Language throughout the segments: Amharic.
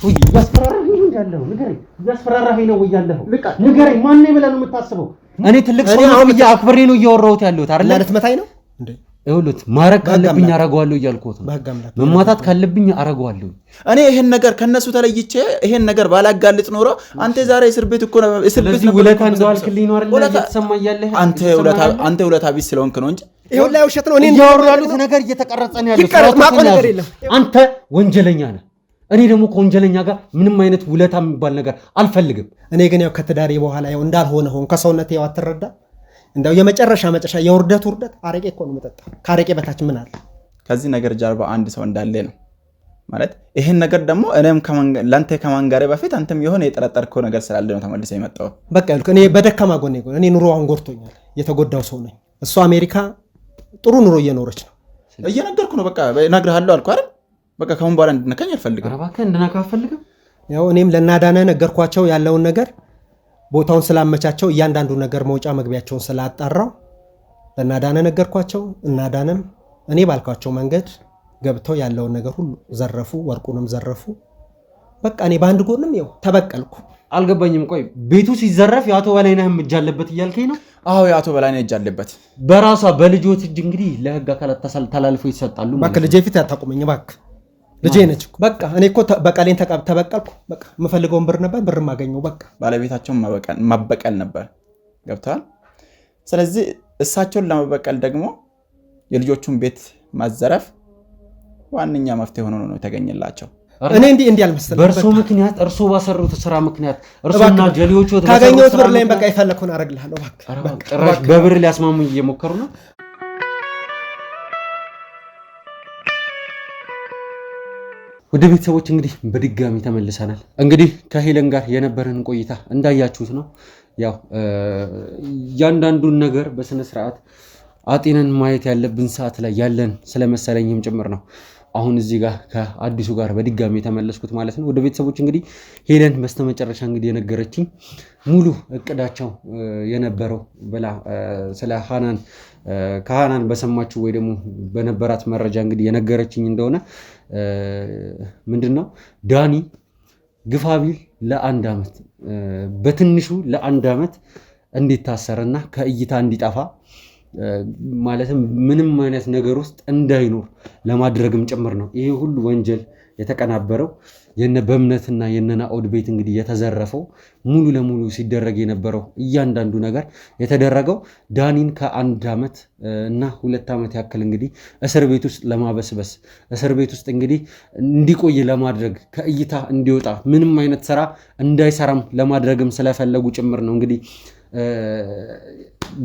ሰውዬ ያስፈራራኝ ነው ያለው ንገረኝ ያስፈራራኝ ነው ያለው ንገረኝ ማን ነው ብለህ ነው የምታስበው እኔ ትልቅ ሰው ነው አክብሬ ነው እያወራሁት ያለሁት አይደል ለትመታኝ ነው እንዴ ይሁሉት ማረክ ካለብኝ አረጋዋለሁ እያልኩት ነው መማታት ካለብኝ አረጋዋለሁ እኔ ይሄን ነገር ከነሱ ተለይቼ ይሄን ነገር ባላጋልጥ ኖሮ አንተ ዛሬ እስር ቤት እኮ ነው እስር ቤት ነው ውለታ እንደዋልክልኝ ነው አይደል እየተሰማኝ ያለህ አንተ ውለታ ቢስ ስለሆንክ ነው እንጂ ይሁን ላይ ውሸት ነው እኔ ያወራሉት ነገር እየተቀረጸ ነው ያለው አንተ ወንጀለኛ ነህ እኔ ደግሞ ከወንጀለኛ ጋር ምንም አይነት ውለታ የሚባል ነገር አልፈልግም እኔ ግን ያው ከተዳሪ በኋላ ያው እንዳልሆነ ሆን ከሰውነት ያው አትረዳ እንደው የመጨረሻ የውርደት አረቄ እኮ ነው መጠጣ ካረቄ በታች ምን አለ ከዚህ ነገር ጀርባ አንድ ሰው እንዳለ ነው ማለት ይሄን ነገር ደግሞ እኔም ለአንተ ከማንጋሬ በፊት አንተም የሆነ የጠረጠርከው ነገር ስላለ ነው ተመልሰህ የመጣው በቃ ያልኩ እኔ በደካማ ጎኔ እኔ ኑሮ አሁን ጎርቶኛል የተጎዳው ሰው ነኝ እሱ አሜሪካ ጥሩ ኑሮ እየኖረች ነው እየነገርኩ ነው በቃ እነግርሃለሁ አልኩ አይደል በቃ ከሁን በኋላ እንድነካኝ አልፈልግም አረባከ እንድነካ አልፈልግም ያው እኔም ለናዳነ ነገርኳቸው ያለውን ነገር ቦታውን ስላመቻቸው እያንዳንዱ ነገር መውጫ መግቢያቸውን ስላጣራው ለናዳነ ነገርኳቸው እናዳነም እኔ ባልኳቸው መንገድ ገብተው ያለውን ነገር ሁሉ ዘረፉ ወርቁንም ዘረፉ በቃ እኔ ባንድ ጎንም ይው ተበቀልኩ አልገባኝም ቆይ ቤቱ ሲዘረፍ ያቶ በላይነህ እጅ አለበት እያልከኝ ነው አዎ ያቶ በላይነህ እጅ አለበት በራሷ በልጆት እጅ እንግዲህ ለህግ አካላት ተላልፎ ይሰጣሉ በቃ ልጄ ፊት ያታቆመኝ ባክ ልጄ ነች በቃ እኔ እኮ በቀሌን ተበቀልኩ በቃ የምፈልገውን ብር ነበር ብር ማገኘው በቃ ባለቤታቸውን ማበቀል ነበር ገብቷል ስለዚህ እሳቸውን ለመበቀል ደግሞ የልጆቹን ቤት ማዘረፍ ዋንኛ መፍትሄ ሆኖ ነው የተገኘላቸው እኔ እንዲህ አልመሰለኝም በርሶ ምክንያት እርሶ ባሰሩት ስራ ምክንያት እርሶና ጀሊዎቹ ካገኘሁት ብር ላይ በቃ ይፈልኩን አረግልሃለሁ በቃ በብር ሊያስማሙኝ እየሞከሩ ነው ወደ ቤተሰቦች እንግዲህ በድጋሚ ተመልሰናል እንግዲህ ከሄለን ጋር የነበረን ቆይታ እንዳያችሁት ነው ያው ያንዳንዱን ነገር በስነ ስርዓት አጤነን ማየት ያለብን ሰዓት ላይ ያለን ስለመሰለኝም ጭምር ነው አሁን እዚህ ጋር ከአዲሱ ጋር በድጋሚ ተመለስኩት ማለት ነው ወደ ቤተሰቦች እንግዲህ ሄለን በስተመጨረሻ እንግዲህ የነገረችኝ ሙሉ እቅዳቸው የነበረው ብላ ስለ ሃናን ከሃናን በሰማችሁ ወይ ደግሞ በነበራት መረጃ እንግዲህ የነገረችኝ እንደሆነ ምንድነው ዳኒ ግፋቢል ለአንድ አመት በትንሹ ለአንድ አመት እንዲታሰርና ከእይታ እንዲጠፋ ማለትም ምንም አይነት ነገር ውስጥ እንዳይኖር ለማድረግም ጭምር ነው ይሄ ሁሉ ወንጀል የተቀናበረው የነ በእምነትና የነ ናኦድ ቤት እንግዲህ የተዘረፈው ሙሉ ለሙሉ ሲደረግ የነበረው እያንዳንዱ ነገር የተደረገው ዳኒን ከአንድ አመት እና 2 አመት ያክል እንግዲህ እስር ቤት ውስጥ ለማበስበስ እስር ቤት ውስጥ እንግዲህ እንዲቆይ ለማድረግ ከእይታ እንዲወጣ ምንም አይነት ስራ እንዳይሰራም ለማድረግም ስለፈለጉ ጭምር ነው እንግዲህ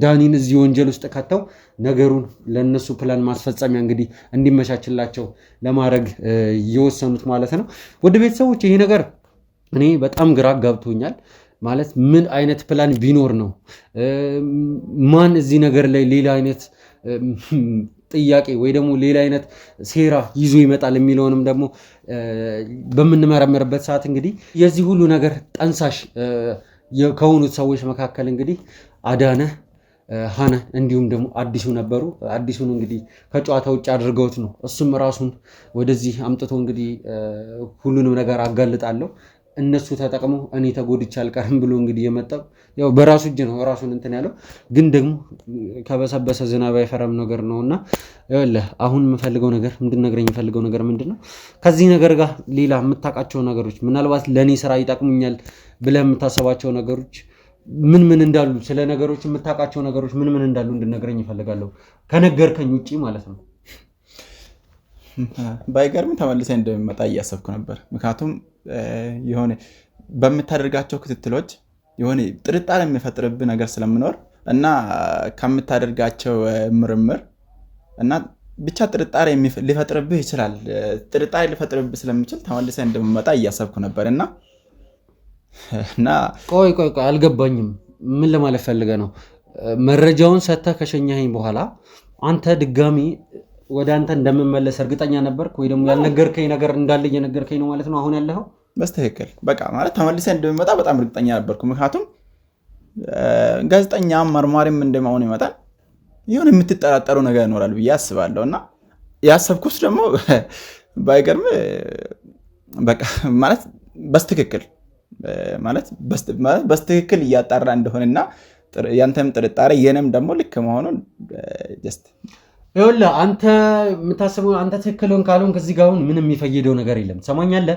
ዳኒን እዚህ ወንጀል ውስጥ ከተው ነገሩን ለነሱ ፕላን ማስፈጸሚያ እንግዲህ እንዲመቻችላቸው ለማድረግ የወሰኑት ማለት ነው ወደ ቤተሰቦች ይሄ ነገር እኔ በጣም ግራ ጋብቶኛል ማለት ምን አይነት ፕላን ቢኖር ነው ማን እዚህ ነገር ላይ ሌላ አይነት ጥያቄ ወይ ደግሞ ሌላ አይነት ሴራ ይዞ ይመጣል የሚለውንም ደግሞ በመንመረመርበት ሰዓት እንግዲህ የዚህ ሁሉ ነገር ጠንሳሽ ከሆኑት ሰዎች መካከል እንግዲህ አዳነ ሃና እንዲሁም ደግሞ አዲሱ ነበሩ አዲሱን እንግዲህ ከጨዋታ ውጭ አድርገውት ነው እሱም ራሱን ወደዚህ አምጥቶ እንግዲህ ሁሉንም ነገር አጋልጣለሁ እነሱ ተጠቅመው እኔ ተጎድቼ አልቀርም ብሎ እንግዲህ የመጣው ያው በራሱ እጅ ነው ራሱን እንትን ያለው ግን ደግሞ ከበሰበሰ ዝናብ አይፈራም ነገር ነውና ያለ አሁን የምፈልገው ነገር እንድነግረኝ የምፈልገው ነገር ምንድነው ከዚህ ነገር ጋር ሌላ የምታውቃቸው ነገሮች ምናልባት ለኔ ስራ ይጠቅሙኛል ብለህ የምታሰባቸው ነገሮች ምን እንዳሉ ስለ ነገሮች የምታውቃቸው ነገሮች ምን እንዳሉ እንድነግረኝ ይፈልጋለሁ ከነገርከኝ ውጪ ማለት ነው ባይገርም ተመልሰህ እንደሚመጣ እያሰብኩ ነበር ምክንያቱም የሆነ በመታደርጋቸው ክትትሎች የሆነ ጥርጣሬ የሚፈጥርብህ ነገር ስለምኖር እና ከምታደርጋቸው ምርምር እና ብቻ ጥርጣሬ ሊፈጥርብህ ይችላል ጥርጣሬ ሊፈጥርብህ ስለሚችል ተመልሰህ እንደሚመጣ እያሰብኩ ነበርና ቆይ አልገባኝም ምን ለማለት ፈልገህ ነው መረጃውን ሰጥተህ ከሸኛኸኝ በኋላ አንተ ድጋሚ ወደ አንተ እንደምመለስ እርግጠኛ ነበርክ ወይ ደግሞ ያልነገርከኝ ነገር እንዳለ እየነገርከኝ ነው ማለት ነው አሁን ያለኸው በስተክክል በቃ ማለት ተመልሰህ እንደሚመጣ በጣም እርግጠኛ ነበርኩ ምክንያቱም ጋዜጠኛ መርማሪም እንደማውን ይመጣል ይሁን የምትጠራጠሩ ነገር ይኖራል ብዬ አስባለሁና ያሰብኩት ደግሞ ባይገርም በቃ ማለት በስትክክል ማለት በስትክክል እያጣራ እንደሆነና ያንተም ጥርጣሬ የኔም ደግሞ ልክ መሆኑን ጀስት ይኸውልህ አንተ የምታስበው አንተ ትክክል ሆን ካልሆን ከዚህ ጋር አሁን ምንም የሚፈይደው ነገር የለም። ትሰማኛለህ?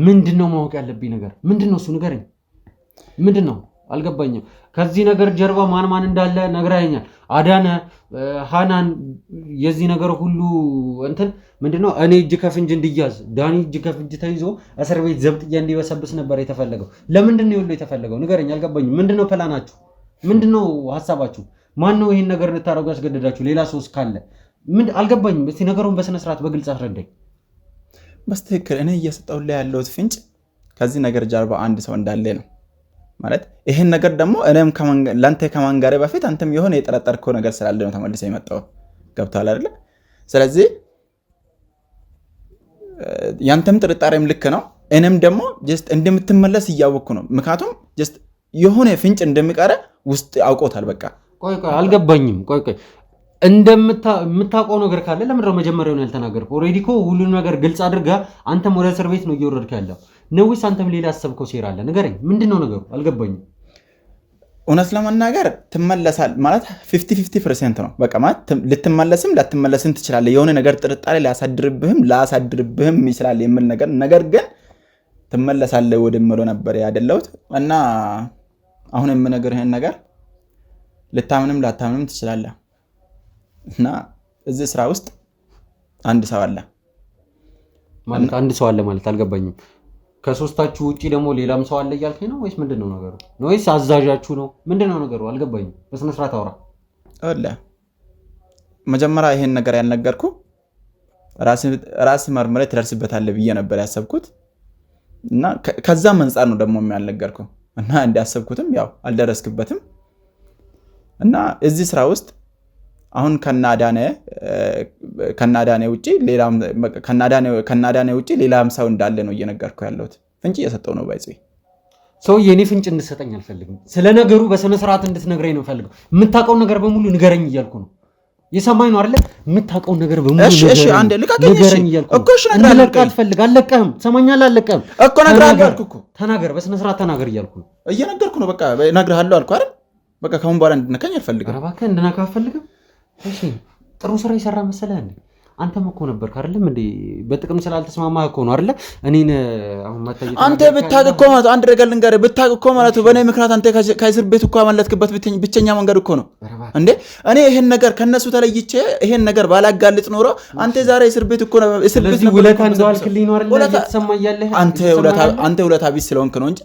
ምንድነው ማወቅ ያለብኝ ነገር ምንድነው? እሱ ንገረኝ። ምንድነው? አልገባኝም። ከዚህ ነገር ጀርባ ማን እንዳለ ነግረኸኛል። አዳነ፣ ሃናን የዚህ ነገር ሁሉ እንትን ምንድነው? እኔ እጅ ከፍንጅ እንዲያዝ ዳኒ እጅ ከፍንጅ ተይዞ እስር ቤት ዘብጥያ እንዲበሰብስ ነበር የተፈለገው። ለምንድነው ይኸውልህ የተፈለገው? ንገረኝ። አልገባኝም። ምንድነው ፕላናችሁ? ምንድነው ሐሳባችሁ? ማን ነው ይሄን ነገር ልታረጉ ያስገደዳችሁ? ሌላ ሰውስ ካለ ምን አልገባኝም። እስቲ ነገሩን በስነ ስርዓት በግልጽ አስረዳኝ። በስትክክል እኔ እየሰጠሁልህ ያለሁት ፍንጭ ከዚህ ነገር ጀርባ አንድ ሰው እንዳለ ነው ማለት። ይሄን ነገር ደግሞ እኔም ለአንተ ከማንጋሬ በፊት አንተም የሆነ የጠረጠርከው ነገር ስላለ ነው ተመልሰህ የመጣው። ገብቶሃል አይደለ? ስለዚህ ያንተም ጥርጣሬም ልክ ነው። እኔም ደግሞ ጀስት እንደምትመለስ እያወቅኩ ነው። ምክንያቱም ጀስት የሆነ ፍንጭ እንደሚቀረ ውስጥ አውቆታል። በቃ ቆይ አልገባኝም። ቆይ እንደምታውቀው ነገር ካለ ለምንድነው መጀመሪያውን ያልተናገርከው? ኦልሬዲ እኮ ሁሉን ነገር ግልጽ አድርጋ አንተም ወደ እስር ቤት ነው እየወረድክ ያለው ነው ወይስ አንተም ሌላ ያሰብከው ሴራ አለ? ንገረኝ። ምንድነው ነገሩ? አልገባኝም። እውነት ለመናገር ትመለሳል ማለት 50% ነው። በቃ ማለት ልትመለስም ላትመለስም ትችላለህ። የሆነ ነገር ጥርጣሬ ላያሳድርብህም ይችላል የሚል ነገር ግን ትመለሳለህ ወደምለው ነበር ያደለሁት እና አሁን የምነግርህን ነገር ልታምንም ላታምንም ትችላለህ። እና እዚህ ስራ ውስጥ አንድ ሰው አለ ማለት አንድ ሰው አለ ማለት አልገባኝም። ከሶስታችሁ ውጪ ደግሞ ሌላም ሰው አለ እያልከኝ ነው ወይስ ምንድነው ነገሩ? ወይስ አዛዣችሁ ነው? ምንድነው ነገሩ? አልገባኝም። በስነ ስርዓት አውራ። መጀመሪያ ይሄን ነገር ያልነገርኩ ራስ መርምሬ ትደርስበታለህ ብዬ ነበር ያሰብኩት እና ከዛ መንጻር ነው ደግሞ ያልነገርኩ እና እንዲያሰብኩትም ያው አልደረስክበትም እና እዚህ ስራ ውስጥ አሁን ከናዳኔ ውጪ ሌላም ሰው እንዳለ ነው እየነገርኩ ያለሁት። ፍንጭ እየሰጠው ነው ባይጽ ሰውዬ። እኔ ፍንጭ እንድሰጠኝ አልፈልግም። ስለ ነገሩ በስነ ስርዓት እንድትነግረኝ ነው ፈልገው። የምታውቀው ነገር በሙሉ ንገረኝ እያልኩ ነው። የሰማኝ ነው አይደለ? የምታውቀው ነገር በሙሉ እሺ አንዴ ልቀቀኝ እኮ እሺ ነግራለሁ። አልፈልግ አልለቀህም። ሰማኛለህ? አልለቀህም እኮ ነግራለሁ አልኩ እኮ። ተናገር፣ በስነ ስርዓት ተናገር እያልኩ ነው። እየነገርኩ ነው። በቃ ነግርሃለሁ አልኩ አይደል? በቃ ካሁን በኋላ እንድነካኝ አልፈልግም። ኧረ እባክህ እንድነካ አልፈልግም። እሺ ጥሩ ስራ ይሰራ መሰለህ እንዴ? አንተም እኮ ነበርክ አይደለም እንዴ? በጥቅም ስላልተስማማህ እኮ ነው አይደለ? እኔን አሁን ማታየት አንተ ብታውቅ እኮ ማለት አንድ ነገር ልንገርህ፣ ብታውቅ እኮ ማለት በእኔ ምክንያት አንተ ከእስር ቤት እኮ አመለጥክበት ብቸኛ መንገድ እኮ ነው እንዴ? እኔ ይሄን ነገር ከነሱ ተለይቼ ይሄን ነገር ባላጋልጥ ኖሮ አንተ ዛሬ እስር ቤት እኮ ነው። እስር ቤት ነው ውለታ እንደዋልክልኝ ነው አይደለ? እየተሰማኝ ያለህ አንተ ውለታ ቢስ ስለሆንክ ነው እንጂ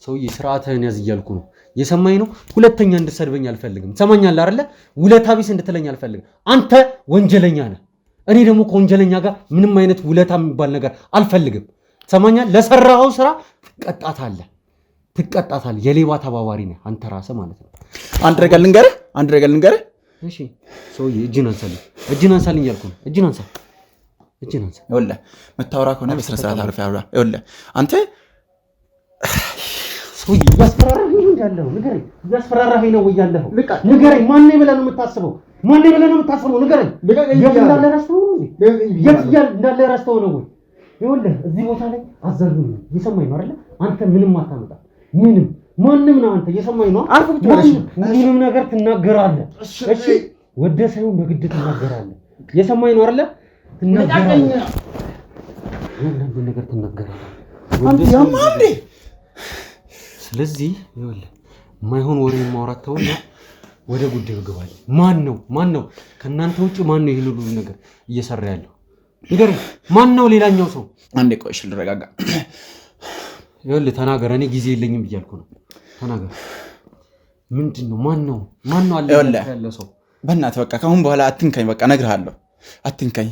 ሰውዬ ስርዓትህን ያዝ እያልኩ ነው። የሰማኝ ነው። ሁለተኛ እንድትሰድበኝ አልፈልግም። ሰማኛለህ አይደለ? ውለታ ቢስ እንድትለኝ አልፈልግም። አንተ ወንጀለኛ ነህ። እኔ ደግሞ ከወንጀለኛ ጋር ምንም አይነት ውለታ የሚባል ነገር አልፈልግም። ሰማኛለህ? ለሰራኸው ስራ ትቀጣታለህ። የሌባ ተባባሪ ነህ አንተ ራስህ ማለት ነው። አንድ ነገር ልንገርህ። እሺ ሰውዬ እጅን አንሳልኝ እያልኩ ነው። እጅን አንሳ። ይኸውልህ የምታወራ ከሆነ በስነ ስርዓት አውራ። ይኸውልህ አንተ ሰውዬ እያስፈራራኸኝ ነው ያለኸው። ንገረኝ። እያስፈራራኸኝ ነው ያለኸው። ንገረኝ። ማን ብለህ ነው የምታስበው? ንገረኝ። የት እንዳለ ረስተኸው ነው ወይ? ይኸውልህ እዚህ ቦታ ላይ አዛዡ ነው። እየሰማኝ ነው አይደለ? አንተ ምንም አታመጣም። ማንም ነው አንተ። እየሰማኝ ነው። ምንም ነገር ትናገራለህ። እሺ ወደ ሳይሆን በግድ ትናገራለህ። እየሰማኝ ነው አይደለ? ትናገራለህ። ነገር ትናገራለህ። አንተ ያማንዴ ስለዚህ ይኸውልህ የማይሆን ወሬ ማውራት ተውና ወደ ጉዳዩ ግባል። ማን ነው ከእናንተ ውጭ ማን ነው ይሄን ሁሉ ነገር እየሰራ ያለው? ንገረኝ። ማን ነው ሌላኛው ሰው? አንዴ ቆይሽ ልረጋጋ። ይኸውልህ ተናገር። እኔ ጊዜ የለኝም ብያልኩ ነው። ተናገር። ምንድነው? ማን ነው አለ ያለው ሰው? በእናትህ በቃ ከአሁን በኋላ አትንካኝ። በቃ እነግርሃለሁ፣ አትንካኝ።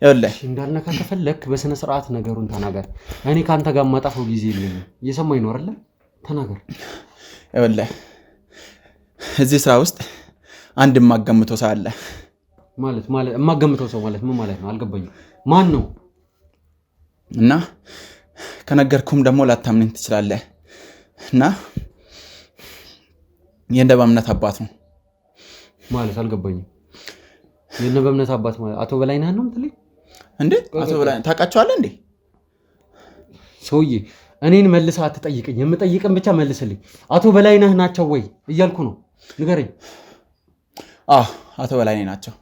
ይኸውልህ እንዳልነካ ከፈለክ በስነ ስርዓት ነገሩን ተናገር። እኔ ካንተ ጋር ማጣፈው ጊዜ የለኝም። እየሰማኝ ነው አይደለ? ተናገር። ይኸውልህ እዚህ ስራ ውስጥ አንድ የማገምተው ሰው አለ። ማለት የማገምተው ሰው ማለት ምን ማለት ነው? አልገባኝም። ማን ነው? እና ከነገርኩም ደግሞ ላታምነኝ ትችላለህ። እና የእነ በእምነት አባት ነው ማለት አልገባኝም። የእነ በእምነት አባት ማለት አቶ በላይነህ ነው የምትለኝ እንዴ? አቶ በላይነህ ታውቃቸዋለህ እንዴ? ሰውዬ እኔን መልሰህ አትጠይቀኝ። የምጠይቅን ብቻ መልስልኝ። አቶ በላይነህ ናቸው ወይ እያልኩ ነው፣ ንገረኝ። አቶ በላይነህ ናቸው።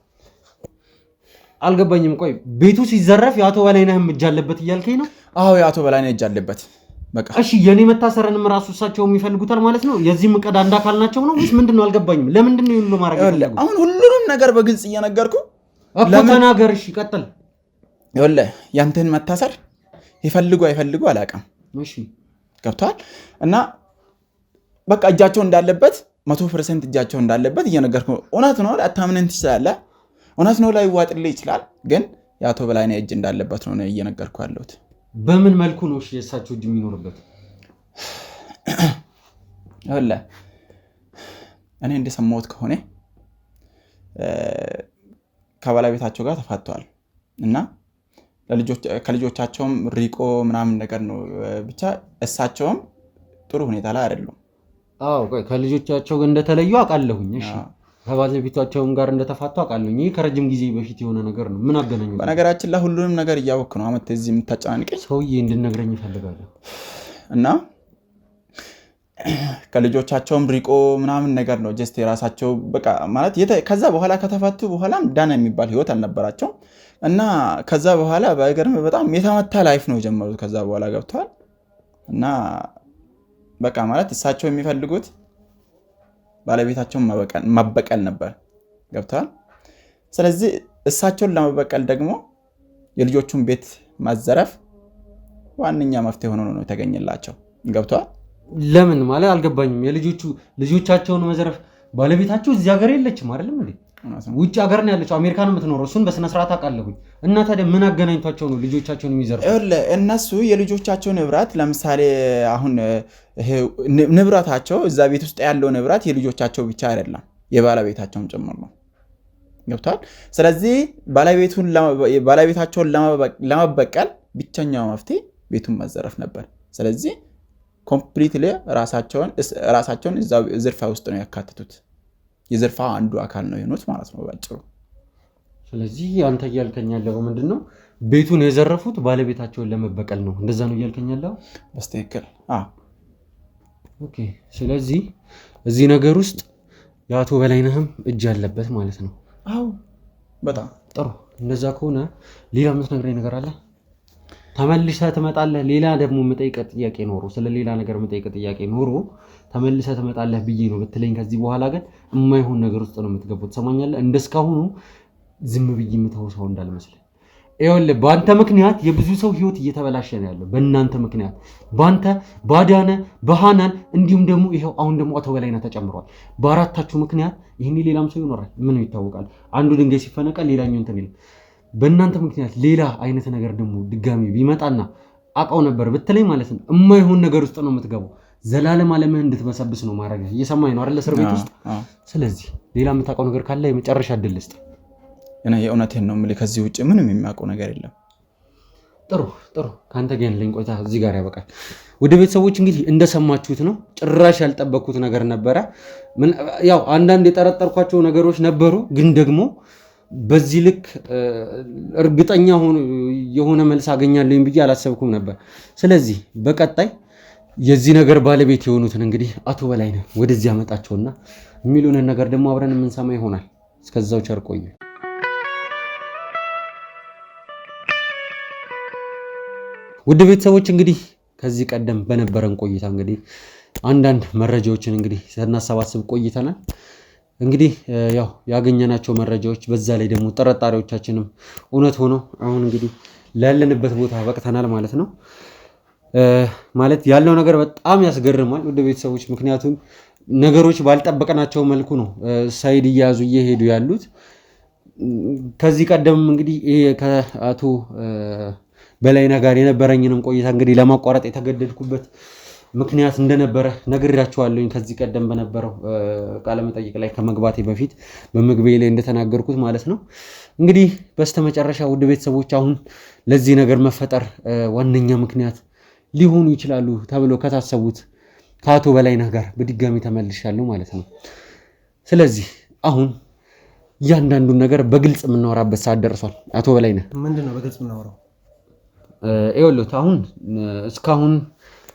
አልገባኝም። ቆይ ቤቱ ሲዘረፍ የአቶ በላይነህም እጅ አለበት እያልከኝ ነው? አዎ የአቶ በላይነህ እጅ አለበት። በቃ እሺ፣ የኔ መታሰርንም ራሱ እሳቸውም ይፈልጉታል ማለት ነው? የዚህ ዕቅድ አንድ አካል ናቸው ነው ወይስ ምንድነው? አልገባኝም። ለምንድን ነው ይሁን ማድረግ ያለው? አሁን ሁሉንም ነገር በግልጽ እየነገርኩ እኮ ተናገር። እሺ ቀጥል። ይኸውልህ ያንተን መታሰር ይፈልጉ አይፈልጉ አላውቅም። እሺ ገብቷል። እና በቃ እጃቸው እንዳለበት 100% እጃቸው እንዳለበት እየነገርኩ ነው። እውነት ነው አታምነን ትችላለህ። እውነት ነው ላይዋጥልህ ይችላል። ግን የአቶ በላይነህ እጅ እንዳለበት ነው እየነገርኩ ያለሁት። በምን መልኩ ነው እሺ የእሳቸው እጅ የሚኖርበት? ይኸውልህ እኔ እንደሰማሁት ከሆነ ከባለቤታቸው ጋር ተፋተዋል እና ከልጆቻቸውም ሪቆ ምናምን ነገር ነው። ብቻ እሳቸውም ጥሩ ሁኔታ ላይ አይደሉም። አዎ ከልጆቻቸው እንደተለዩ አውቃለሁኝ። እሺ ከባለቤታቸውም ጋር እንደተፋቱ አውቃለሁኝ። ይህ ከረጅም ጊዜ በፊት የሆነ ነገር ነው። ምን አገናኘው? በነገራችን ላይ ሁሉንም ነገር እያወቅህ ነው አመት እዚህ የምታጨናንቀኝ ሰውዬ። እንድነግረኝ እፈልጋለሁ። እና ከልጆቻቸውም ሪቆ ምናምን ነገር ነው። ጀስት የራሳቸው በቃ ማለት ከዛ በኋላ ከተፋቱ በኋላም ዳና የሚባል ህይወት አልነበራቸውም። እና ከዛ በኋላ በእግርም በጣም የተመታ ላይፍ ነው የጀመሩት። ከዛ በኋላ ገብተዋል። እና በቃ ማለት እሳቸው የሚፈልጉት ባለቤታቸውን መበቀል ነበር። ገብተዋል። ስለዚህ እሳቸውን ለመበቀል ደግሞ የልጆቹን ቤት ማዘረፍ ዋነኛ መፍትሄ ሆኖ ነው የተገኘላቸው። ገብተዋል። ለምን ማለት አልገባኝም። ልጆቻቸውን መዘረፍ ባለቤታቸው እዚህ ሀገር የለችም አይደለም እንዴ? ውጭ ሀገር ነው ያለችው፣ አሜሪካን የምትኖረው። እሱን በስነ ስርዓት አውቃለሁኝ። እና ታዲያ ምን አገናኝቷቸው ነው ልጆቻቸውን የሚዘርፉ? እነሱ የልጆቻቸው ንብረት ለምሳሌ አሁን ንብረታቸው እዛ ቤት ውስጥ ያለው ንብረት የልጆቻቸው ብቻ አይደለም የባለቤታቸውም ጭምር ነው። ገብቷል። ስለዚህ ባለቤታቸውን ለመበቀል ብቸኛው መፍትሄ ቤቱን መዘረፍ ነበር። ስለዚህ ኮምፕሊትሊ ራሳቸውን እዛ ዝርፋ ውስጥ ነው ያካትቱት። የዝርፋ አንዱ አካል ነው የሆኑት ማለት ነው ባጭሩ። ስለዚህ አንተ እያልከኝ ያለው ምንድን ነው? ቤቱን የዘረፉት ባለቤታቸውን ለመበቀል ነው። እንደዛ ነው እያልከኝ ያለው? በስትክክል። ኦኬ። ስለዚህ እዚህ ነገር ውስጥ የአቶ በላይነህም እጅ ያለበት ማለት ነው? አዎ። በጣም ጥሩ። እንደዛ ከሆነ ሌላ የምትነግረኝ ነገር አለ? ተመልሰህ ትመጣለህ? ሌላ ደግሞ የምጠይቀህ ጥያቄ ኖሮ ስለ ሌላ ነገር የምጠይቀህ ጥያቄ ኖሮ ተመልሰህ ትመጣለህ ብዬ ነው ብትለኝ፣ ከዚህ በኋላ ግን የማይሆን ነገር ውስጥ ነው የምትገቡት። ትሰማኛለህ? እንደስካሁኑ ዝም ብዬ የምተው ሰው እንዳልመስልህ። ይኸውልህ በአንተ ምክንያት የብዙ ሰው ህይወት እየተበላሸ ነው ያለው። በእናንተ ምክንያት፣ በአንተ በአዳነ በሃናን እንዲሁም ደግሞ ይኸው አሁን ደግሞ አቶ በላይነህ ተጨምሯል። በአራታችሁ ምክንያት ይህን ሌላም ሰው ይኖራል። ምን ይታወቃል? አንዱ ድንጋይ ሲፈነቀል ሌላኛው እንትን ይላል። በእናንተ ምክንያት ሌላ አይነት ነገር ደግሞ ድጋሚ ቢመጣና አውቀው ነበር ብትለኝ ማለት ነው የማይሆን ነገር ውስጥ ነው የምትገባው። ዘላለም ዓለምህ እንድትበሰብስ ነው ማድረግ። እየሰማኝ ነው አይደል? እስር ቤት ውስጥ። ስለዚህ ሌላ የምታውቀው ነገር ካለ የመጨረሻ እድል ልስጥ። የእውነቴን ነው የምልህ፣ ከዚህ ውጭ ምንም የሚያውቀው ነገር የለም። ጥሩ ከአንተ ጋር ያለኝ ቆይታ እዚህ ጋር ያበቃል። ወደ ቤተሰቦች እንግዲህ እንደሰማችሁት ነው። ጭራሽ ያልጠበቅኩት ነገር ነበረ። ያው አንዳንድ የጠረጠርኳቸው ነገሮች ነበሩ፣ ግን ደግሞ በዚህ ልክ እርግጠኛ የሆነ መልስ አገኛለሁ ብዬ አላሰብኩም ነበር። ስለዚህ በቀጣይ የዚህ ነገር ባለቤት የሆኑትን እንግዲህ አቶ በላይነህ ወደዚህ ያመጣቸውና የሚሉንን ነገር ደግሞ አብረን የምንሰማ ይሆናል። እስከዛው ቸር ቆዩ። ውድ ቤተሰቦች እንግዲህ ከዚህ ቀደም በነበረን ቆይታ እንግዲህ አንዳንድ መረጃዎችን እንግዲህ ስናሰባስብ ቆይተናል። እንግዲህ ያው ያገኘናቸው መረጃዎች በዛ ላይ ደግሞ ጠረጣሪዎቻችንም እውነት ሆነው አሁን እንግዲህ ላለንበት ቦታ በቅተናል ማለት ነው። ማለት ያለው ነገር በጣም ያስገርማል ወደ ቤተሰቦች። ምክንያቱም ነገሮች ባልጠበቀናቸው መልኩ ነው ሳይድ እያያዙ እየሄዱ ያሉት። ከዚህ ቀደም እንግዲህ ከአቶ በላይነህ ጋር የነበረኝንም ቆይታ እንግዲህ ለማቋረጥ የተገደድኩበት ምክንያት እንደነበረ ነግሬያቸዋለሁኝ። ከዚህ ቀደም በነበረው ቃለመጠይቅ ላይ ከመግባቴ በፊት በመግቢያ ላይ እንደተናገርኩት ማለት ነው። እንግዲህ በስተመጨረሻ ውድ ቤተሰቦች አሁን ለዚህ ነገር መፈጠር ዋነኛ ምክንያት ሊሆኑ ይችላሉ ተብሎ ከታሰቡት ከአቶ በላይነህ ጋር በድጋሚ ተመልሻለሁ ማለት ነው። ስለዚህ አሁን እያንዳንዱን ነገር በግልጽ የምናወራበት ሰዓት ደርሷል። አቶ በላይነህ ምንድነው በግልጽ የምናወራው? ይኸውልህ አሁን እስካሁን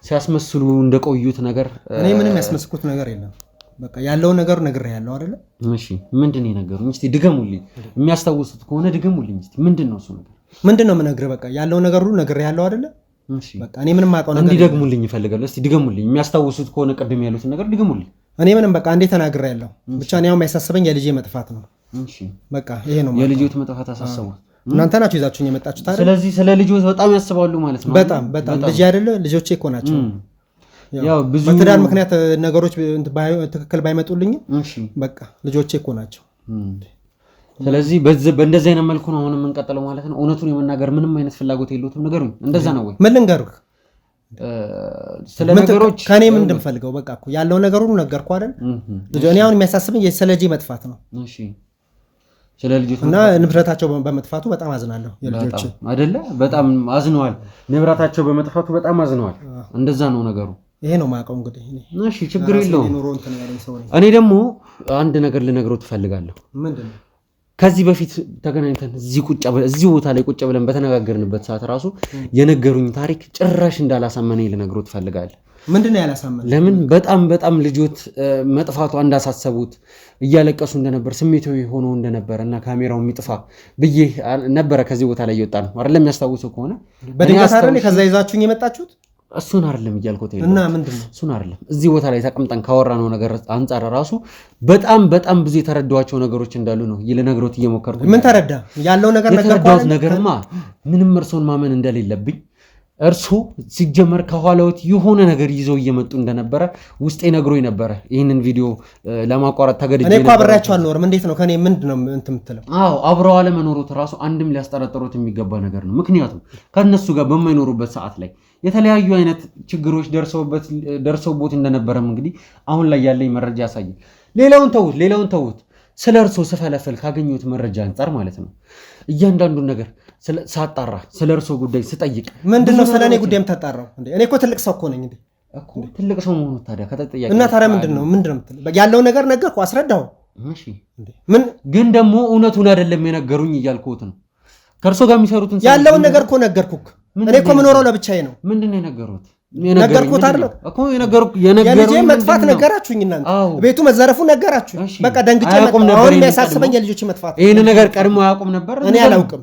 ሲያስመስሉ እንደቆዩት ነገር እኔ ምንም ያስመስኩት ነገር የለም። በቃ ያለውን ነገር ነግሬሃለሁ አይደለ? እሺ ምንድነው የነገሩኝ? እስቲ ድገሙልኝ። የሚያስታውሱት ከሆነ ድገሙልኝ እስቲ። ምንድነው እሱ ነገር? ምንድነው የምነግርህ? በቃ ያለውን ነገር ሁሉ ነግሬሃለሁ አይደለ? እሺ በቃ እኔ ምንም አውቀው ነገር እንዲደግሙልኝ ይፈልጋለሁ። እስቲ ድገሙልኝ። የሚያስታውሱት ከሆነ ቅድም ያሉት ነገር ድገሙልኝ። እኔ ምንም በቃ እንዴ ተናግሬያለሁ። ብቻ እኔ ያው የሚያሳስበኝ የልጄ መጥፋት ነው። እሺ በቃ ይሄ ነው። የልጆት መጥፋት አሳሰቡት። እናንተ ናችሁ ይዛችሁኝ የመጣችሁት አይደል? ስለዚህ ስለ ልጆት በጣም ያስባሉ ማለት ነው። በጣም ልጅ አይደለ? ልጆቼ እኮ ናቸው። ያው ብዙ በትዳር ምክንያት ነገሮች ትክክል ባይመጡልኝ በቃ ልጆቼ እኮ ናቸው። ስለዚህ በእንደዚህ አይነት መልኩ ነው አሁን የምንቀጥለው ማለት ነው። እውነቱን የመናገር ምንም አይነት ፍላጎት የለውም። ነገሩኝ። እንደዛ ነው ወይ? ምን ልንገርህ? ስለ ነገሮች ከኔ ምን እንደምፈልገው በቃ እኮ ያለው ነገር ሁሉ ነገርኩህ አይደል? እኔ አሁን የሚያሳስበኝ ስለ ልጄ መጥፋት ነው። እሺ ስለ ልጆች እና ንብረታቸው በመጥፋቱ በጣም አዝናለሁ። የልጆች አይደለ? በጣም አዝነዋል። ንብረታቸው በመጥፋቱ በጣም አዝነዋል። እንደዛ ነው ነገሩ። ይሄ ነው ማውቀው እንግዲህ። እሺ ችግር የለውም። እኔ ደግሞ አንድ ነገር ልነግረው ትፈልጋለሁ። ምንድነው? ከዚህ በፊት ተገናኝተን እዚህ ቦታ ላይ ቁጭ ብለን በተነጋገርንበት ሰዓት ራሱ የነገሩኝ ታሪክ ጭራሽ እንዳላሳመነኝ ልነግረው ትፈልጋለሁ። ምንድነው ያላሳመነኝ? ለምን በጣም ልጆት መጥፋቱ እንዳሳሰቡት እያለቀሱ እንደነበር ስሜታዊ ሆኖ እንደነበር እና ካሜራው የሚጥፋ ብዬ ነበረ ከዚህ ቦታ ላይ እየወጣ ነው አይደለም? የሚያስታውሰው ከሆነ በድንገት አይደል ከዛ ይዛችሁኝ የመጣችሁት? እሱን አይደለም እያልኩት እና ምንድነው? እሱን አይደለም። እዚህ ቦታ ላይ ተቀምጠን ካወራነው ነገር አንጻር ራሱ በጣም ብዙ የተረዳኋቸው ነገሮች እንዳሉ ነው ልነግሮት እየሞከርኩ። ምን ተረዳ? ያለው ነገር የተረዳሁት ነገርማ ምንም እርሶን ማመን እንደሌለብኝ እርሱ ሲጀመር ከኋላዎት የሆነ ነገር ይዘው እየመጡ እንደነበረ ውስጤ ነግሮኝ ነበረ። ይህንን ቪዲዮ ለማቋረጥ ተገድጄ እኔ እኮ አብሬያቸው አልኖርም። እንዴት ነው ከኔ ምንድነው እንትን የምትለው? አዎ አብረው አለመኖሩት ራሱ አንድም ሊያስጠረጥሩት የሚገባ ነገር ነው። ምክንያቱም ከነሱ ጋር በማይኖሩበት ሰዓት ላይ የተለያዩ አይነት ችግሮች ደርሰውቦት እንደነበረም እንግዲህ አሁን ላይ ያለኝ መረጃ ያሳያል። ሌላውን ተውት። ስለ እርሶ ስፈለፈል ካገኘሁት መረጃ አንጻር ማለት ነው እያንዳንዱን ነገር ሳጣራ ስለ እርሶ ጉዳይ ስጠይቅ ምንድነው ስለ እኔ ጉዳይ የምታጣራው? እኔ እኮ ትልቅ ሰው እኮ ነኝ እንዴ። እኮ ትልቅ ሰው መሆኑ ታዲያ ከተጠያቂ እና ታዲያ ምንድነው የምትለው? ያለው ነገር ነገርኩ፣ አስረዳው። እሺ ምን ግን ደግሞ እውነቱን አይደለም የነገሩኝ እያልኩት ነው። ከእርሶ ጋር የሚሰሩትን ያለውን ነገር እኮ ነገርኩክ። እኔ እኮ የምኖረው ለብቻዬ ነው። ምንድነው የነገሩት? ነገርኩት አይደል እኮ የልጄ መጥፋት ነገራችሁኝ። እናንተ ቤቱ መዘረፉ ነገራችሁ። በቃ ደንግጬ መጣሁ። አሁን የሚያሳስበኝ የልጆች መጥፋት። ይሄን ነገር ቀድሞ አያውቁም ነበር? እኔ አላውቅም።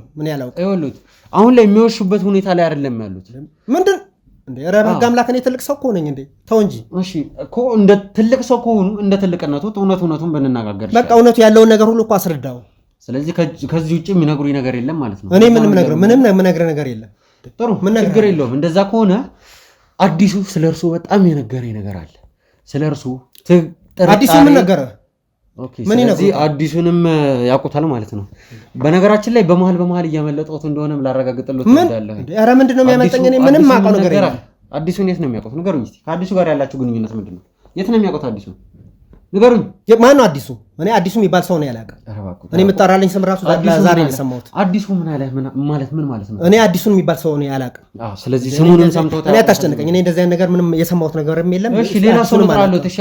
ይኸውልህ አሁን ላይ የሚወሹበት ሁኔታ ላይ አይደለም ያሉት። ምንድን እንደ ረበጋ አምላክ እኔ ትልቅ ሰው እኮ ነኝ እንዴ። ተው እንጂ። እሺ እኮ እንደ ትልቅ ሰው ከሆኑ እንደ ትልቅነቱ እውነቱን ብንነጋገር በቃ እውነቱ ያለውን ነገር ሁሉ እኮ አስረዳው። ስለዚህ ከዚህ ውጭ የሚነግሩኝ ነገር የለም ማለት ነው? እኔ ምንም የምነግርህ ነገር የለም። ጥሩ ችግር የለውም። እንደዛ ከሆነ አዲሱ ስለ እርሱ በጣም የነገረኝ ነገር አለ። ስለ እርሱ አዲሱ ምን ነገረ? ስለዚህ አዲሱንም ያውቁታል ማለት ነው። በነገራችን ላይ በመሀል እያመለጠሁት እንደሆነም ላረጋግጥልዎት እወዳለሁ። ኧረ ምንድነው የሚያመልጠኝ? እኔ ምንም የማውቀው ነገር የለም። አዲሱን የት ነው የሚያውቁት? ንገሩኝ እስኪ። ከአዲሱ ጋር ያላችሁ ግንኙነት ምንድን ነው? የት ነው የሚያውቁት አዲሱ? ንገሩኝ። ማን ነው አዲሱ? እኔ አዲሱ የሚባል ሰው ነው ያላቀ። እኔ የምጠራልኝ ስም ራሱ ዛሬ ነው የሰማሁት። አዲሱ ምን አለ ማለት ምን ማለት ነው? እኔ አዲሱን የሚባል ሰው ነው ያላቀ። ስለዚህ ስሙንም ሰምተውት እኔ አታስጨንቀኝ። እኔ እንደዚህ አይነት ነገር ምንም የሰማሁት ነገርም የለም። እሺ ሌላ ሰው ነው አለው። እሺ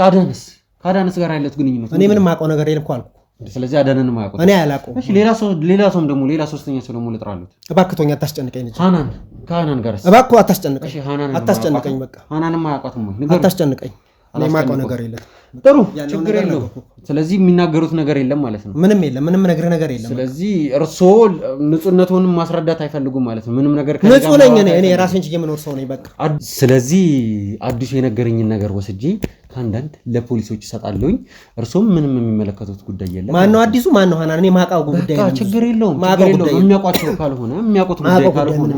ከአዳነስ ጋር ያለት ግንኙነት እኔ ምንም የማውቀው ነገር የለም እኮ አልኩ። ስለዚህ አዳነን ማያውቁት እኔ አላውቀውም። እሺ ሌላ ሶስተኛ ሰው ደግሞ ልጥራሉት። እባክቶኛ አታስጨንቀኝ ልጅ። ከሃናን ጋር እባክህ አታስጨንቀኝ። አታስጨንቀኝ በቃ ሃናንም ማያውቃትም ወይ? ንገሩኝ። አታስጨንቀኝ። እኔ የማውቀው ነገር የለም። ጥሩ ችግር የለውም። ስለዚህ የሚናገሩት ነገር የለም ማለት ነው? ምንም የለም። ምንም ነግርህ ነገር የለም። ስለዚህ እርስዎ ንጹህነቱን ማስረዳት አይፈልጉም ማለት ነው? ምንም ነገር ንጹህ ነኝ እኔ ራሴን ችዬ የምኖር ሰው ነኝ በቃ። ስለዚህ አዲሱ የነገረኝን ነገር ወስጄ ከአንዳንድ ለፖሊሶች እሰጣለሁኝ። እርሶም ምንም የሚመለከቱት ጉዳይ የለም። ማነው አዲሱ? ማነው ሃናን? እኔ ማውቀው ጉዳይ የለም። ችግር የለውም። የሚያውቁት ጉዳይ ካልሆነ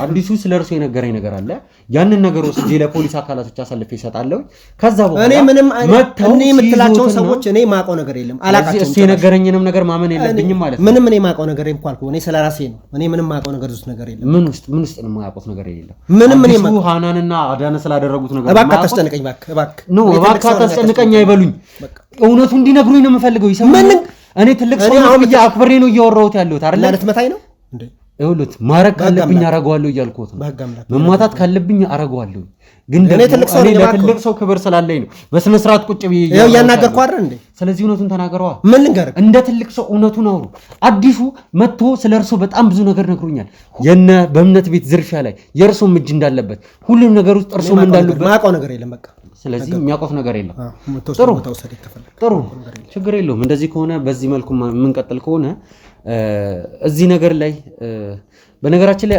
አዲሱ ስለ እርሶ የነገረኝ ነገር አለ። ያንን ነገር ወስጄ ለፖሊስ አካላቶች አሳልፌ እሰጣለሁ። ከዛ በኋላ እኔ ምንም እኔ የምትላቸውን ሰዎች እኔ ማውቀው ነገር የለም። አላውቃቸውም። እሱ የነገረኝንም ነገር ማመን የለብኝም ማለት ነው? ምንም እኔ ማውቀው ነገር የለም እኮ አልኩህ። እኔ ስለራሴ ነው። እኔ ምንም ማውቀው ነገር ነገር የለም። ምን ውስጥ ነው የማያውቁት ነገር የለም? ምንም እኔ ማውቀው ሃናንና አዳነ ስላደረጉት ነገር እባክህ አታስጨንቀኝ እባክህ አታስጨንቀኝ አይበሉኝ። እውነቱ እንዲነግሩኝ ነው የምፈልገው። ይሰማል። እኔ ትልቅ ሰው ነው ብዬ አክብሬ ነው እያወራሁት ያለሁት አይደል? ልትመታኝ ነው እንዴ? ይኸውልህ ማረግ ካለብኝ አረጋዋለሁ እያልኩት ነው። መማታት ካለብኝ አረጋዋለሁ። ግን እኔ ለትልቅ ሰው ክብር ስላለኝ ነው በስነ ስርዓት ቁጭ ብዬ ያናገርኩህ አይደል እንዴ? ስለዚህ እውነቱን ተናገረዋ። ምን ልንገርህ? እንደ ትልቅ ሰው እውነቱን አውሩ። አዲሱ መጥቶ ስለ እርሶ በጣም ብዙ ነገር ነግሮኛል። የነ በእምነት ቤት ዝርፊያ ላይ የእርሶም እጅ እንዳለበት ሁሉም ነገር ውስጥ እርሶም እንዳሉበት ማውቀው ነገር የለም። በቃ ስለዚህ የሚያውቀው ነገር የለም። ጥሩ ችግር የለውም። እንደዚህ ከሆነ በዚህ መልኩ የምንቀጥል ከሆነ እዚህ ነገር ላይ በነገራችን ላይ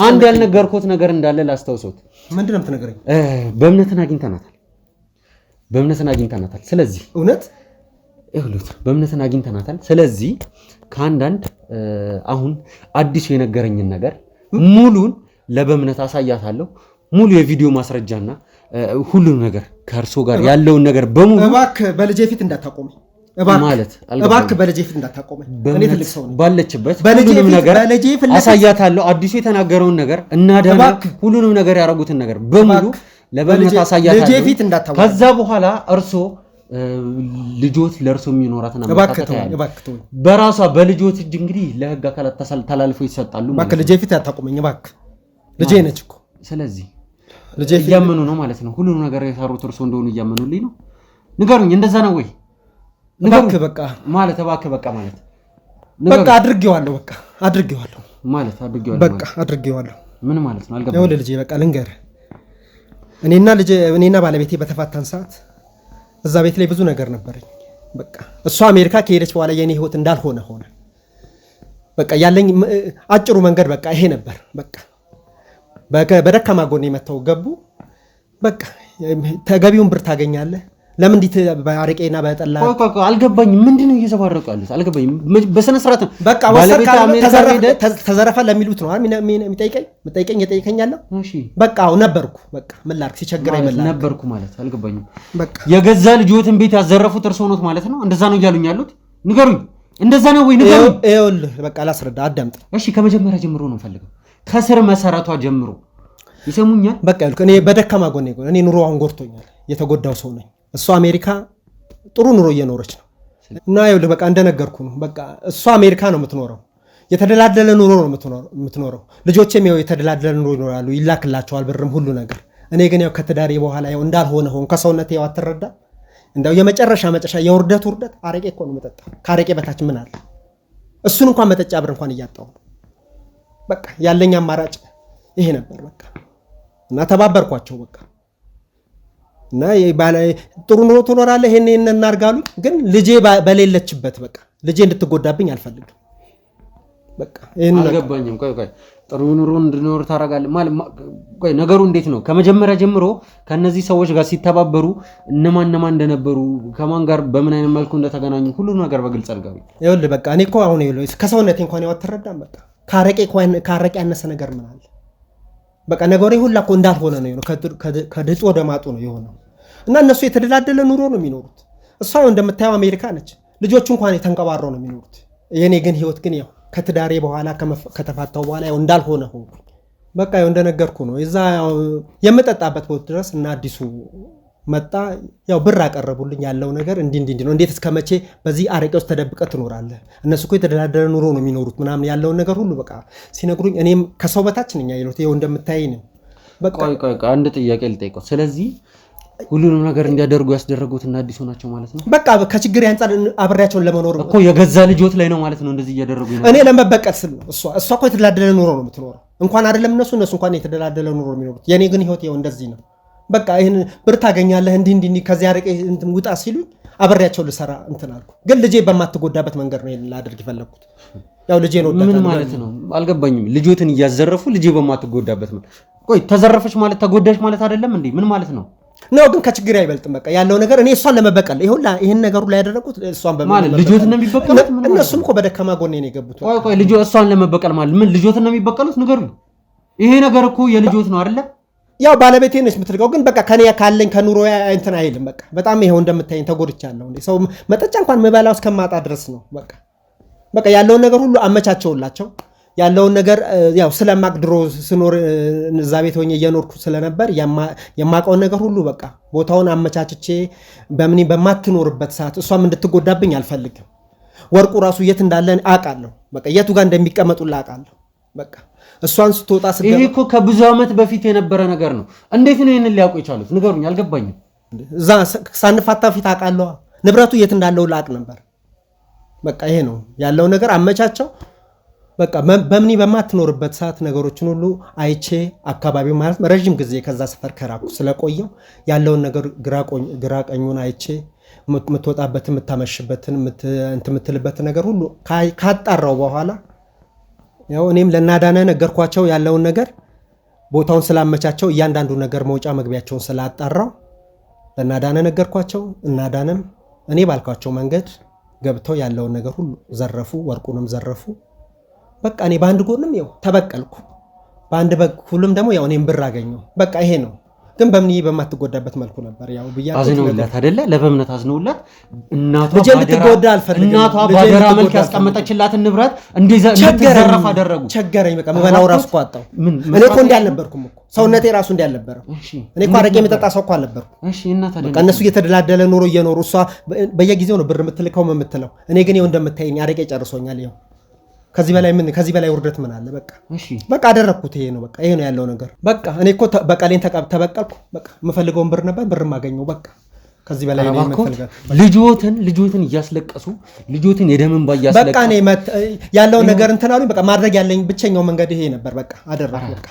አንድ ያልነገርኩት ነገር እንዳለ ላስታውሶት። ምንድነው የምትነግረኝ? በእምነትን አግኝተናታል። ስለዚህ እውነት ይሁሉት በእምነትን አግኝተናታል። ስለዚህ ከአንዳንድ አሁን አዲሱ የነገረኝን ነገር ሙሉን ለበእምነት አሳያታለሁ። ሙሉ የቪዲዮ ማስረጃና ሁሉም ነገር ከእርሶ ጋር ያለውን ነገር በሙሉ እባክህ በልጄ ፊት እንዳታቆመኝ እባክህ በልጄ ፊት እንዳታቆመኝ። እኔ ትልቅ ሰው ነኝ። ባለችበት ሁሉንም ነገር አሳያታለሁ። አዲሱ የተናገረውን ነገር እና ደግሞ ሁሉንም ነገር ያደረጉትን ነገር በሙሉ ለበእምነት አሳያታለሁ። ከዛ በኋላ እርሶ ልጆት ለእርሶ የሚኖራትን በራሷ በልጆት እጅ እንግዲህ ለህግ አካላት ተላልፎ ይሰጣሉ። እባክህ ልጄ ፊት አታቆመኝ እባክህ። ልጄ ነች እኮ። ስለዚህ እያመኑ ነው ማለት ነው። ሁሉንም ነገር የሰሩት እርሶ እንደሆኑ እያመኑልኝ ነው። ንገሩኝ፣ እንደዛ ነው ወይ? እባክህ በቃ ማለት እባክህ በቃ ማለት በቃ አድርጌዋለሁ ማለት በቃ አድርጌዋለሁ። ምን ማለት ነው? አልገባኝም። ይኸውልህ ልጄ በቃ ልንገርህ፣ እኔና ባለቤቴ በተፋታን ሰዓት እዛ ቤት ላይ ብዙ ነገር ነበረኝ። በቃ እሷ አሜሪካ ከሄደች በኋላ የኔ ህይወት እንዳልሆነ ሆነ። በቃ ያለኝ አጭሩ መንገድ በቃ ይሄ ነበር። በቃ በደካማ ጎኔ መተው ገቡ። በቃ ተገቢውን ብር ታገኛለህ። ለምን እንዲህ በአረቄና በጠላ አልገባኝም። ምንድነው እየዘባረቁ ያሉት? አልገባኝም። በስነ ስርዓት በቃ ተዘረፈ ለሚሉት ነው የሚጠይቀኝ የጠይቀኛለሁ። እሺ በቃ ነበርኩ። በቃ ምን ላድርግ ሲቸግረኝ ነበርኩ ማለት አልገባኝም። በቃ የገዛ ልጆትን ቤት ያዘረፉት እርሶ ኖት ማለት ነው? እንደዛ ነው እያሉኝ ያሉት? ንገሩኝ። እንደዛ ነው ወይ? ንገሩኝ። ይኸውልህ በቃ ላስረዳ፣ አዳምጥ። እሺ ከመጀመሪያ ጀምሮ ነው ፈልገው ከስር መሰረቷ ጀምሮ ይሰሙኛል። በቃ እኔ በደካማ ጎኔ እኔ ኑሮ አሁን ጎርቶኛል። የተጎዳው ሰው ነኝ። እሷ አሜሪካ ጥሩ ኑሮ እየኖረች ነው እና ይኸውልህ በቃ እንደነገርኩ ነው። በቃ እሷ አሜሪካ ነው የምትኖረው። የተደላደለ ኑሮ ነው የምትኖረው። ልጆቼም ያው የተደላደለ ኑሮ ይኖራሉ፣ ይላክላቸዋል ብርም ሁሉ ነገር። እኔ ግን ያው ከትዳሬ በኋላ ያው እንዳልሆነ ሆን ከሰውነት ያው አትረዳ። እንደው የመጨረሻ ውርደት አረቄ እኮ ነው የምጠጣው። ከአረቄ በታች ምን አለ? እሱን እንኳን መጠጫ ብር እንኳን እያጣሁ በቃ ያለኝ አማራጭ ይሄ ነበር። በቃ እና ተባበርኳቸው በቃ እና ጥሩ ኑሮ ትኖራለህ ይሄን እናርጋሉ። ግን ልጄ በሌለችበት በቃ ልጄ እንድትጎዳብኝ አልፈልግም። በቃ ይሄን አልገባኝም። ቆይ ጥሩ ኑሮ እንድኖር ታረጋለህ ማለት ቆይ ነገሩ እንዴት ነው? ከመጀመሪያ ጀምሮ ከነዚህ ሰዎች ጋር ሲተባበሩ እነማን እንደነበሩ ከማን ጋር በምን አይነት መልኩ እንደተገናኙ ሁሉ ነገር በግልጽ አድርጋለሁ። ይኸውልህ በቃ እኔ እኮ አሁን ይኸውልህ ከሰውነቴ እንኳን ያው አትረዳም። በቃ ካረቄ ያነሰ ነገር ምን አለ? በቃ ነገሬ ሁላ እኮ እንዳልሆነ ነው። ከድጡ ወደ ማጡ ነው የሆነው እና እነሱ የተደላደለ ኑሮ ነው የሚኖሩት። እሷ ያው እንደምታየው አሜሪካ ነች። ልጆቹ እንኳን የተንቀባረው ነው የሚኖሩት። የኔ ግን ህይወት ግን ያው ከትዳሬ በኋላ ከተፋታው በኋላ ያው እንዳልሆነ ሆንኩኝ። በቃ ያው እንደነገርኩ ነው። እዛ ያው የምጠጣበት ቦታ ድረስ እና አዲሱ መጣ። ያው ብር አቀረቡልኝ። ያለው ነገር እንዲህ ነው። እንዴት እስከመቼ በዚህ አረቄ ውስጥ ተደብቀህ ትኖራለህ? እነሱ እኮ የተደላደለ ኑሮ ነው የሚኖሩት ምናምን ያለውን ነገር ሁሉ በቃ ሲነግሩኝ እኔም ከሰው በታች ነኝ ያየሁት። ይኸው እንደምታየኝ ነው። በቃ ቆይ አንድ ጥያቄ ልጠይቀው። ስለዚህ ሁሉንም ነገር እንዲያደርጉ ያስደረጉትና አዲሱ ናቸው ማለት ነው? በቃ ከችግር አንፃር አብሬያቸውን ለመኖር እኮ የገዛ ልጆት ላይ ነው ማለት ነው እንደዚህ እያደረጉ ነው። እኔ ለመበቀል ስል ነው። እሷ እኮ የተደላደለ ኑሮ ነው የምትኖረው። እንኳን አይደለም እነሱ እንኳን የተደላደለ ኑሮ ነው የሚኖሩት። የኔ ግን ህይወት ይኸው እንደዚህ ነው። በቃ ይሄን ብር ታገኛለህ እንዲህ ከዚህ አረቄ ውጣ ሲሉኝ አብሬያቸው ልሰራ እንትን አልኩ። ግን ልጄ በማትጎዳበት መንገድ ነው ይሄን ላደርግ የፈለኩት። ያው ልጄ ነው። ምን ማለት ነው? አልገባኝም። ልጆትን እያዘረፉ ልጄ በማትጎዳበት ማለት ቆይ ተዘረፈች ማለት ተጎዳች ማለት አይደለም እንዴ? ምን ማለት ነው? ነው ግን ከችግር አይበልጥም። በቃ ያለው ነገር እኔ እሷን ለመበቀል ይሄን ነገሩ ላይ ያደረኩት እሷን ማለት ልጆትን ነው የሚበቀሉት። እነሱም እኮ በደካማ ጎኔ ነው የገቡት። ቆይ እሷን ለመበቀል ማለት ምን ልጆትን ነው የሚበቀሉት? ንገሩኝ። ይሄ ነገር እኮ የልጆት ነው አይደለ? ያው ባለቤቴ ነች የምትልቀው። ግን በቃ ከኔ ካለኝ ከኑሮ እንትን አይልም። በጣም ይሄው እንደምታየኝ ተጎድቻለሁ። ሰው መጠጫ እንኳን ምበላው እስከማጣ ድረስ ነው። በቃ ያለውን ነገር ሁሉ አመቻቸውላቸው። ያለውን ነገር ያው ስለማቅ ድሮ ስኖር እዛ ቤት ሆኜ እየኖርኩ ስለነበር የማውቀውን ነገር ሁሉ በቃ ቦታውን አመቻችቼ በማትኖርበት ሰዓት እሷም እንድትጎዳብኝ አልፈልግም። ወርቁ ራሱ የት እንዳለ አውቃለሁ። በቃ የቱ ጋር እንደሚቀመጡላ አውቃለሁ። በቃ እሷን ስትወጣ ስገባ ይሄ እኮ ከብዙ ዓመት በፊት የነበረ ነገር ነው። እንዴት ነው ይሄንን ሊያውቁ የቻሉት? ንገሩኝ፣ አልገባኝም። እዛ ሳንፋታ ፊት አውቃለሁ። ንብረቱ የት እንዳለው ላቅ ነበር። በቃ ይሄ ነው ያለው ነገር አመቻቸው። በቃ በምኒ በማትኖርበት ሰዓት ነገሮችን ሁሉ አይቼ አካባቢው ማለት ረጅም ጊዜ ከዛ ሰፈር ከራኩ ስለቆየው ያለውን ነገር ግራ ቀኙን አይቼ የምትወጣበትን የምታመሽበትን የምትልበትን ነገር ሁሉ ካጣራው በኋላ ያው እኔም ለናዳነ ነገርኳቸው ያለውን ነገር ቦታውን ስላመቻቸው እያንዳንዱ ነገር መውጫ መግቢያቸውን ስላጣራው ለናዳነ ነገርኳቸው። እናዳነም እኔ ባልኳቸው መንገድ ገብተው ያለውን ነገር ሁሉ ዘረፉ፣ ወርቁንም ዘረፉ። በቃ እኔ በአንድ ጎንም ያው ተበቀልኩ፣ በአንድ በኩልም ደግሞ ያው እኔም ብር አገኘው። በቃ ይሄ ነው። ግን በምን በማትጎዳበት መልኩ ነበር ያው ብያለሁ። አዝነውላት አይደለ? ለበእምነት አዝነውላት እናቷ ልጄ እንድትጎዳ አልፈልግም። እናቷ ባደራ መልክ ያስቀመጠችላትን ንብረት እንድትዘረፍ አደረጉ። ቸገረኝ። በቃ መበላው ራሱ ቋጣው። እኔ እኮ እንዲያልነበርኩም እኮ ሰውነቴ ራሱ እንዲያልነበረው። እኔ እኮ አረቄ የምጠጣ ሰው እኮ አልነበርኩም። እሺ እና ታዲያ በቃ እነሱ እየተደላደለ ኑሮ እየኖሩ እሷ በየጊዜው ነው ብር የምትልከው የምትለው። እኔ ግን ይኸው እንደምታየኝ አረቄ ጨርሶኛል። ይኸው ከዚህ በላይ ውርደት ምን አለ? በቃ አደረኩት። ይሄ ነው በቃ ይሄ ነው ያለው ነገር። በቃ እኔ እኮ በቃሌን ተበቀልኩ። በቃ የምፈልገውን ብር ነበር፣ ብር ማገኘው። በቃ ከዚህ በላይ ነው የምፈልገው። ልጆትን እያስለቀሱ ልጆትን የደም እንባ እያስለቀሱ በቃ እኔ ያለው ነገር እንትን አሉኝ። በቃ ማድረግ ያለኝ ብቸኛው መንገድ ይሄ ነበር። በቃ አደረኩ። በቃ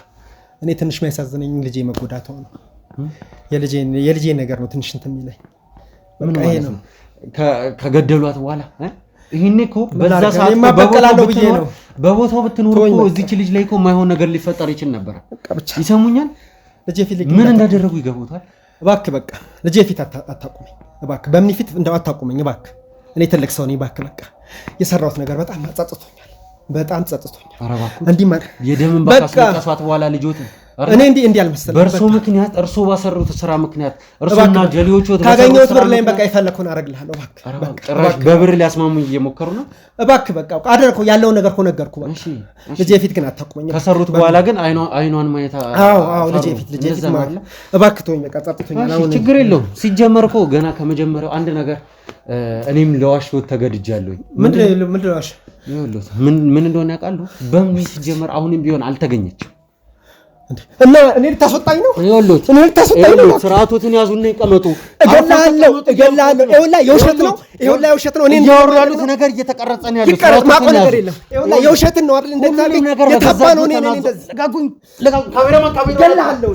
እኔ ትንሽ የሚያሳዝነኝ ልጄ መጎዳቷ ነው። የልጄ ነገር ነው ትንሽ እንትን የሚለኝ። በቃ ይሄ ነው ከገደሏት በኋላ ይሄኔ እኮ በዛ ሰዓት በቦታው ብትኖር እኮ እዚች ልጅ ላይ እኮ የማይሆን ነገር ሊፈጠር ይችል ነበር። ይሰሙኛል? ምን እንዳደረጉ ይገቡታል። እባክህ በቃ ልጄ ፊት አታቁመኝ እባክህ፣ በምን ፊት እንደው አታቁመኝ እባክህ። እኔ ትልቅ ሰው ነኝ እባክህ። በቃ የሰራሁት ነገር በጣም ጸጽቶኛል፣ በጣም ጸጽቶኛል። እንዲህ ማለት የደምን ባካስለቀሷት በኋላ ልጆት እኔ እንዲህ አልመሰለኝም። በእርሶ ምክንያት እርሶ ባሰሩት ስራ ምክንያት እርሶና ጀሌዎቹ ካገኘሁት ብር ላይ በቃ የፈለኩን አረግልሃለሁ። እባክህ በብር ሊያስማሙኝ እየሞከሩ ነው። እባክህ በቃ አደረኩ ያለው ነገር እኮ ነገርኩ። በቃ ልጄ ፊት ግን አታቁመኝ። ከሰሩት በኋላ ግን አይኗን ማየት አዎ ልጄ ፊት ማለት እባክህ ተወኝ። በቃ ጸጥቶኛል። አሁን ችግር የለውም። ሲጀመር እኮ ገና ከመጀመሪያው አንድ ነገር እኔም ለዋሽሎት ተገድጃለሁ። ምንድን ነው ዋሽ? ምን እንደሆነ ያውቃሉ። በምን ሲጀመር አሁንም ቢሆን አልተገኘችም። እና እኔ ልታስወጣኝ ነው? እኔ ልታስወጣኝ ነው? ስርዓቱን ያዙና ይቀመጡ። እገላለሁ። ይኸውልህ የውሸት ነው። እኔ እያወሩ ያሉት ነገር እየተቀረጸ ነው ያለው። ይቀረጽ ማቆ ነገር የለም። ይኸውልህ የውሸትን ነው አይደል? እንደዛ የታባ ነው። እኔ እንደዚህ ለጋጉኝ ካሜራማን እገላለሁ።